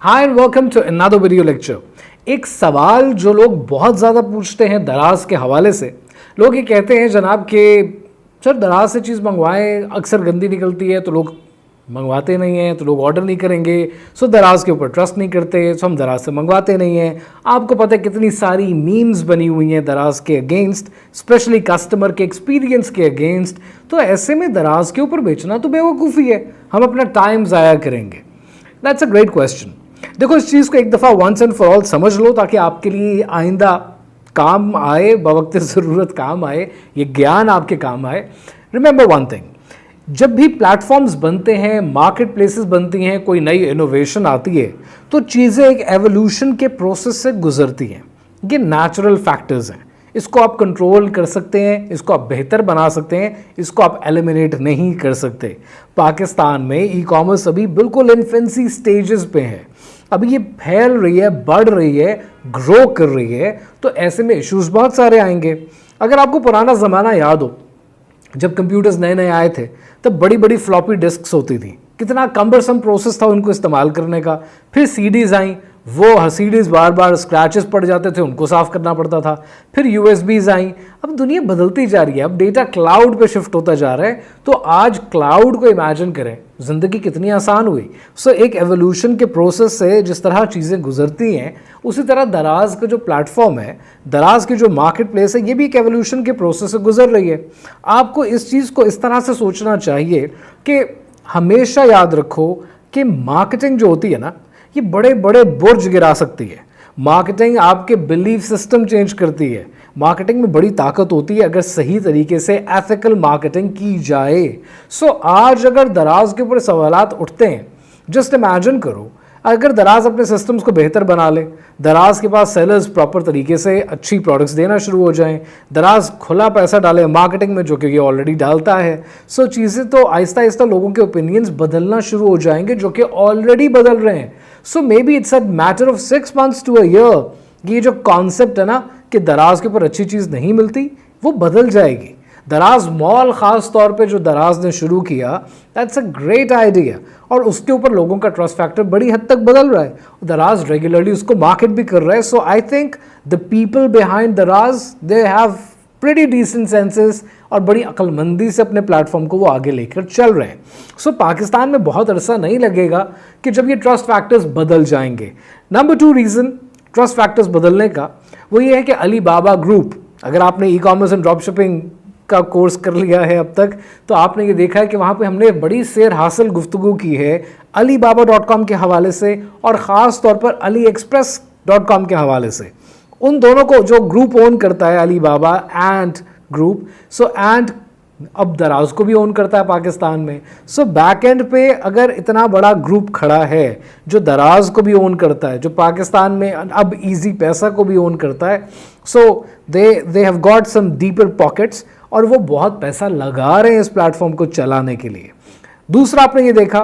Hi and welcome to another video lecture. एक सवाल जो लोग बहुत ज़्यादा पूछते हैं दराज के हवाले से, लोग ये कहते हैं जनाब कि सर दराज से चीज़ मंगवाएं, अक्सर गंदी निकलती है तो लोग मंगवाते नहीं हैं, तो लोग ऑर्डर नहीं करेंगे। सो दराज के ऊपर ट्रस्ट नहीं करते, सो हम दराज से मंगवाते नहीं हैं। आपको पता है कितनी सारी मीम्स बनी हुई हैं दराज के अगेंस्ट, स्पेशली कस्टमर के एक्सपीरियंस के अगेंस्ट। तो ऐसे में दराज के ऊपर बेचना तो बेवकूफ़ी है, हम अपना टाइम ज़ाया करेंगे। That's a great question. देखो, इस चीज़ को एक दफ़ा वंस एंड फॉर ऑल समझ लो ताकि आपके लिए आइंदा काम आए, बवक्त ज़रूरत काम आए, ये ज्ञान आपके काम आए। रिमेंबर वन थिंग, जब भी प्लेटफॉर्म्स बनते हैं, मार्केट प्लेसेस बनती हैं, कोई नई इनोवेशन आती है, तो चीज़ें एक एवोल्यूशन के प्रोसेस से गुजरती हैं। ये नेचुरल फैक्टर्स हैं, इसको आप कंट्रोल कर सकते हैं, इसको आप बेहतर बना सकते हैं, इसको आप एलिमिनेट नहीं कर सकते। पाकिस्तान में ई कॉमर्स अभी बिल्कुल इन्फेंसी स्टेजेस पे है, अभी ये फैल रही है, बढ़ रही है, ग्रो कर रही है। तो ऐसे में इश्यूज बहुत सारे आएंगे। अगर आपको पुराना ज़माना याद हो, जब कंप्यूटर्स नए नए आए थे, तब बड़ी बड़ी फ्लॉपी डिस्क्स होती थी, कितना कम्बरसम प्रोसेस था उनको इस्तेमाल करने का। फिर सीडीज़ आई, वो सीडीज़ बार बार स्क्रैचेस पड़ जाते थे, उनको साफ़ करना पड़ता था। फिर यूएसबीज़ आई। अब दुनिया बदलती जा रही है, अब डेटा क्लाउड पे शिफ्ट होता जा रहा है। तो आज क्लाउड को इमेजिन करें, ज़िंदगी कितनी आसान हुई। सो एक एवोल्यूशन के प्रोसेस से जिस तरह चीज़ें गुजरती हैं, उसी तरह दराज का जो प्लेटफॉर्म है, दराज की जो मार्केट प्लेस है, ये भी एक एवोल्यूशन के प्रोसेस से गुजर रही है। आपको इस चीज़ को इस तरह से सोचना चाहिए कि हमेशा याद रखो कि मार्केटिंग जो होती है ना, ये बड़े बड़े बुर्ज गिरा सकती है। मार्केटिंग आपके बिलीफ सिस्टम चेंज करती है। मार्केटिंग में बड़ी ताकत होती है अगर सही तरीके से एथिकल मार्केटिंग की जाए। सो आज अगर दराज के ऊपर सवालात उठते हैं, जस्ट इमेजिन करो अगर दराज अपने सिस्टम्स को बेहतर बना ले, दराज के पास सेलर्स प्रॉपर तरीके से अच्छी प्रोडक्ट्स देना शुरू हो जाएं, दराज खुला पैसा डाले मार्केटिंग में, जो कि ये ऑलरेडी डालता है। सो चीज़ें तो आहिस्ता आहिस्ता लोगों के ओपिनियंस बदलना शुरू हो जाएंगे, जो कि ऑलरेडी बदल रहे हैं। So maybe it's a matter of 6 months to a year। ये जो कॉन्सेप्ट है ना कि दराज के ऊपर अच्छी चीज़ नहीं मिलती, वो बदल जाएगी। दराज मॉल ख़ास तौर पे जो दराज ने शुरू किया, दैट्स अ ग्रेट आइडिया, और उसके ऊपर लोगों का ट्रस्ट फैक्टर बड़ी हद तक बदल रहा है। दराज रेगुलरली उसको मार्केट भी कर रहा है। So I think the people behind Daraz, they have pretty decent senses और बड़ी अक्लमंदी से अपने प्लेटफॉर्म को वो आगे लेकर चल रहे हैं। सो पाकिस्तान में बहुत अरसा नहीं लगेगा कि जब ये ट्रस्ट फैक्टर्स बदल जाएंगे। नंबर 2 रीज़न ट्रस्ट फैक्टर्स बदलने का वो ये है कि अली बाबा ग्रुप, अगर आपने e commerce and drop shipping का कोर्स कर लिया है अब तक, तो आपने ये देखा है कि वहाँ पे हमने बड़ी सेर हासिल गुफ्तगू की है alibaba.com के हवाले से, और ख़ास तौर पर aliexpress.com के हवाले से। उन दोनों को जो ग्रुप ओन करता है Alibaba and group, so and अब दराज को भी ओन करता है पाकिस्तान में। सो बैक एंड पे अगर इतना बड़ा ग्रुप खड़ा है जो दराज को भी ओन करता है, जो पाकिस्तान में अब इजी पैसा को भी ओन करता है, so they have got some deeper pockets, और वो बहुत पैसा लगा रहे हैं इस प्लेटफॉर्म को चलाने के लिए। दूसरा, आपने ये देखा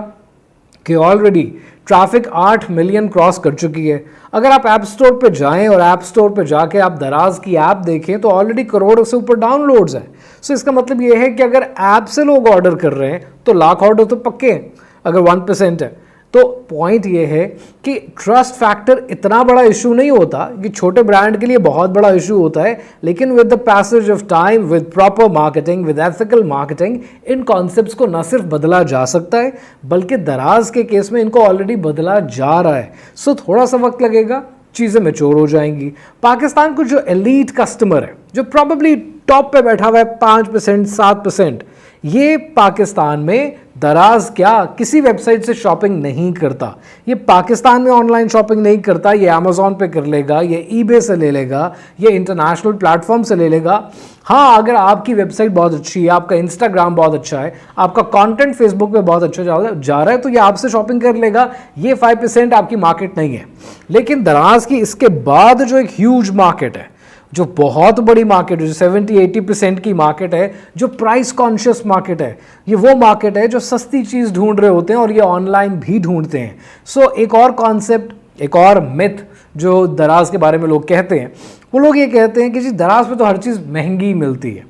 कि ऑलरेडी ट्रैफिक 8 मिलियन क्रॉस कर चुकी है। अगर आप ऐप स्टोर पे जाएं और ऐप स्टोर पे जाके आप दराज की ऐप देखें तो ऑलरेडी करोड़ से ऊपर डाउनलोड्स हैं। सो इसका मतलब ये है कि अगर ऐप से लोग ऑर्डर कर रहे हैं तो लाख ऑर्डर तो पक्के हैं, अगर 1% है। तो पॉइंट ये है कि ट्रस्ट फैक्टर इतना बड़ा इशू नहीं होता, कि छोटे ब्रांड के लिए बहुत बड़ा इशू होता है, लेकिन with the passage of time, with proper marketing, with ethical marketing, in concepts को न सिर्फ बदला जा सकता है, बल्कि दराज के केस में इनको ऑलरेडी बदला जा रहा है। सो थोड़ा सा वक्त लगेगा, चीज़ें मैच्योर हो जाएंगी। पाकिस्तान को जो एलीट कस्टमर है, जो प्रॉबेबली टॉप पे बैठा हुआ है 5%, 7%, ये पाकिस्तान में दराज क्या किसी वेबसाइट से शॉपिंग नहीं करता। ये पाकिस्तान में ऑनलाइन शॉपिंग नहीं करता, ये अमेज़ॉन पे कर लेगा, ये ईबे से ले लेगा, ये इंटरनेशनल प्लेटफॉर्म से ले लेगा। हाँ, अगर आपकी वेबसाइट बहुत अच्छी है, आपका इंस्टाग्राम बहुत अच्छा है, आपका कंटेंट फेसबुक पे बहुत अच्छा जा रहा है, तो ये आपसे शॉपिंग कर लेगा। ये 5% आपकी मार्केट नहीं है। लेकिन दराज की इसके बाद जो एक ह्यूज मार्केट है, जो बहुत बड़ी मार्केट है, जो 70-80% की मार्केट है, जो प्राइस कॉन्शियस मार्केट है, ये वो मार्केट है जो सस्ती चीज़ ढूंढ रहे होते हैं, और ये ऑनलाइन भी ढूंढते हैं। सो एक और कॉन्सेप्ट, एक और मिथ जो दराज के बारे में लोग कहते हैं, वो लोग ये कहते हैं कि जी दराज पे तो हर चीज़ महंगी मिलती है।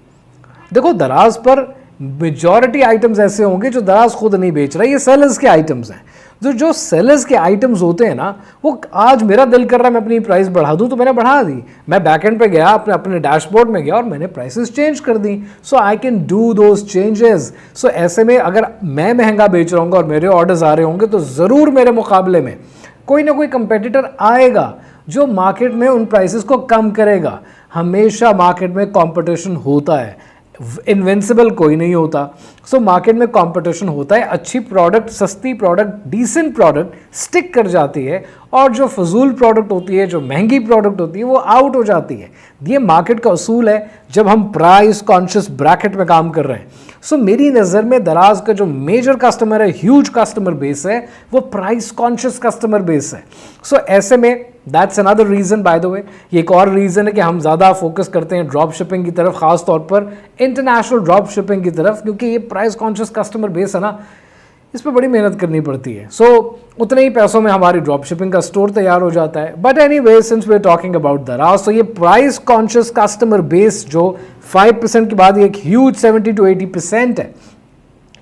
देखो, दराज पर मेजॉरिटी आइटम्स ऐसे होंगे जो दराज खुद नहीं बेच रहा है, ये सेलर्स के आइटम्स हैं। जो सेलर्स के आइटम्स होते हैं ना, वो आज मेरा दिल कर रहा है मैं अपनी प्राइस बढ़ा दूं तो मैंने बढ़ा दी, मैं बैकएंड पे गया, अपने डैशबोर्ड में गया और मैंने प्राइसेस चेंज कर दी। So I can do those changes. So ऐसे में अगर मैं महंगा बेच रहा हूँ और मेरे ऑर्डर्स आ रहे होंगे तो ज़रूर मेरे मुकाबले में कोई ना कोई कंपेटिटर आएगा जो मार्केट में उन प्राइसेस को कम करेगा। हमेशा मार्केट में कंपटीशन होता है, इनविंसिबल कोई नहीं होता। सो मार्केट में कंपटीशन होता है, अच्छी प्रोडक्ट, सस्ती प्रोडक्ट, डिसेंट प्रोडक्ट स्टिक कर जाती है और जो फजूल प्रोडक्ट होती है, जो महंगी प्रोडक्ट होती है, वो आउट हो जाती है। ये मार्केट का असूल है जब हम प्राइस कॉन्शियस ब्रैकेट में काम कर रहे हैं। सो मेरी नज़र में दराज का जो मेजर कस्टमर है, ह्यूज कस्टमर बेस है, वो प्राइस कॉन्शियस कस्टमर बेस है। सो ऐसे में that's another reason, by the way ये एक और रीज़न है कि हम ज़्यादा फोकस करते हैं ड्रॉप शिपिंग की तरफ, ख़ास तौर पर इंटरनेशनल ड्रॉप शिपिंग की तरफ, क्योंकि ये प्राइस कॉन्शियस कस्टमर बेस है ना, इस पर बड़ी मेहनत करनी पड़ती है। सो उतने ही पैसों में हमारी ड्रॉप शिपिंग का स्टोर तैयार हो जाता है। But anyway, since we are talking about Daraz, तो ये प्राइस कॉन्शियस कस्टमर बेस जो 5% के बाद एक ह्यूज 70 to 80% है,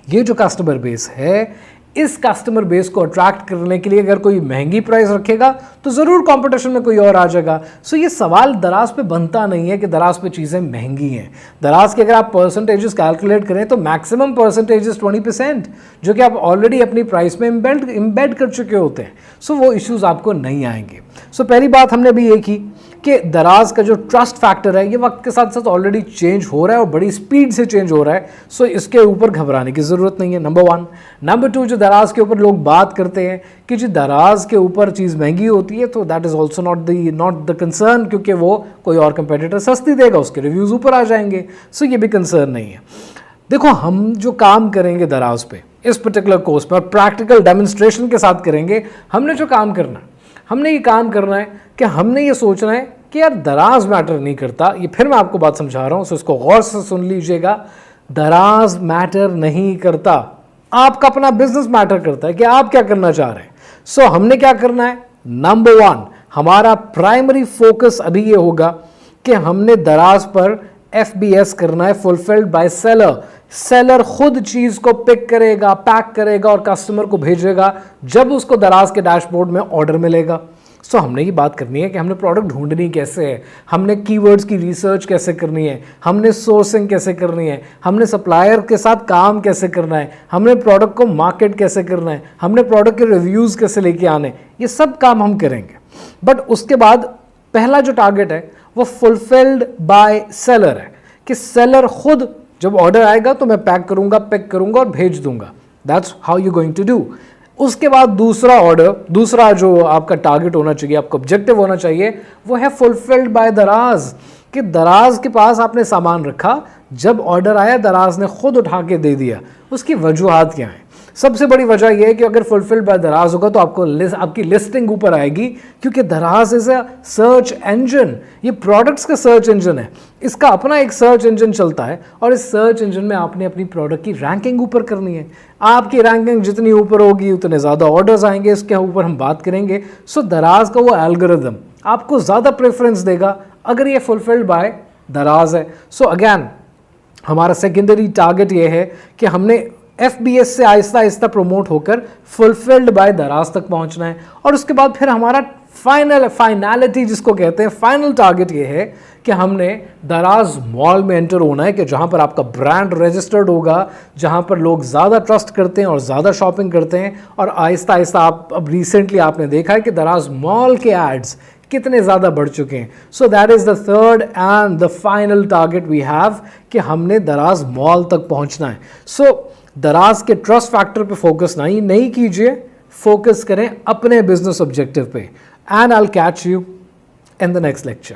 ये जो कस्टमर बेस है, इस कस्टमर बेस को अट्रैक्ट करने के लिए अगर कोई महंगी प्राइस रखेगा तो ज़रूर कंपटीशन में कोई और आ जाएगा। सो ये सवाल दराज पे बनता नहीं है कि दराज पे चीज़ें महंगी हैं। दराज के अगर आप परसेंटेजेस कैलकुलेट करें तो मैक्सिमम परसेंटेजेस 20%, जो कि आप ऑलरेडी अपनी प्राइस में इम्बेड कर चुके होते हैं। सो वो इश्यूज़ आपको नहीं आएंगे। सो पहली बात हमने भी ये की कि दराज का जो ट्रस्ट फैक्टर है, ये वक्त के साथ साथ ऑलरेडी चेंज हो रहा है और बड़ी स्पीड से चेंज हो रहा है। सो इसके ऊपर घबराने की ज़रूरत नहीं है, नंबर 1। नंबर 2, जो दराज के ऊपर लोग बात करते हैं कि जी दराज के ऊपर चीज़ महंगी होती है, तो that is also not the concern, क्योंकि वो कोई और कंपेटिटर सस्ती देगा, उसके रिव्यूज़ ऊपर आ जाएंगे। सो ये भी कंसर्न नहीं है। देखो, हम जो काम करेंगे दराज पे इस पर्टिकुलर कोर्स पर प्रैक्टिकल डेमोन्स्ट्रेशन के साथ करेंगे। हमने जो काम करना है, हमने ये काम करना है कि हमने ये सोचना है कि यार दराज मैटर नहीं करता। ये फिर मैं आपको बात समझा रहा हूँ, सो इसको गौर से सुन लीजिएगा। दराज मैटर नहीं करता, आपका अपना बिजनेस मैटर करता है कि आप क्या करना चाह रहे हैं। सो हमने क्या करना है, नंबर 1, हमारा प्राइमरी फोकस अभी ये होगा कि हमने दराज पर FBS करना है, फुलफिल्ड बाय सेलर। सेलर खुद चीज़ को पिक करेगा, पैक करेगा और कस्टमर को भेजेगा जब उसको दराज के डैशबोर्ड में ऑर्डर मिलेगा। सो हमने ये बात करनी है कि हमने प्रोडक्ट ढूंढनी कैसे है, हमने कीवर्ड्स की रिसर्च कैसे करनी है, हमने सोर्सिंग कैसे करनी है, हमने सप्लायर के साथ काम कैसे करना है, हमने प्रोडक्ट को मार्केट कैसे करना है, हमने प्रोडक्ट के रिव्यूज़ कैसे लेके आने, ये सब काम हम करेंगे। बट उसके बाद पहला जो टारगेट है वो फुलफिल्ड बाय सेलर है, कि सेलर खुद जब ऑर्डर आएगा तो मैं पैक करूंगा, पिक करूंगा और भेज दूंगा। That's how you going to do. उसके बाद दूसरा ऑर्डर, दूसरा जो आपका टारगेट होना चाहिए, आपका ऑब्जेक्टिव होना चाहिए, वो है फुलफिल्ड बाय दराज, कि दराज के पास आपने सामान रखा, जब ऑर्डर आया दराज ने खुद उठा के दे दिया। उसकी वजूहात क्या है? सबसे बड़ी वजह यह है कि अगर फुलफिल्ड बाय दराज होगा तो आपकी लिस्टिंग ऊपर आएगी, क्योंकि दराज इज अ सर्च इंजन। ये प्रोडक्ट्स का सर्च इंजन है, इसका अपना एक सर्च इंजन चलता है और इस सर्च इंजन में आपने अपनी प्रोडक्ट की रैंकिंग ऊपर करनी है। आपकी रैंकिंग जितनी ऊपर होगी उतने ज़्यादा ऑर्डर्स आएंगे, इसके ऊपर हम बात करेंगे। सो दराज का वो एल्गोरिदम आपको ज़्यादा प्रेफरेंस देगा अगर ये फुलफिल्ड बाय दराज है। सो अगैन हमारा सेकेंडरी टारगेट ये है कि हमने FBS से आहिस्ता आहिस्ता प्रमोट होकर फुलफिल्ड बाय दराज तक पहुंचना है। और उसके बाद फिर हमारा फाइनलिटी जिसको कहते हैं, फाइनल टारगेट ये है कि हमने दराज मॉल में एंटर होना है, कि जहां पर आपका ब्रांड रजिस्टर्ड होगा, जहां पर लोग ज़्यादा ट्रस्ट करते हैं और ज़्यादा शॉपिंग करते हैं। और आहिस्ता आहिस्ता अब रिसेंटली आपने देखा है कि दराज मॉल के एड्स कितने ज़्यादा बढ़ चुके हैं। So that is the third and the final target we have, कि हमने दराज मॉल तक पहुंचना है। सो दराज के ट्रस्ट फैक्टर पे फोकस नहीं कीजिए, फोकस करें अपने बिजनेस ऑब्जेक्टिव पे। And I will catch you in the next lecture.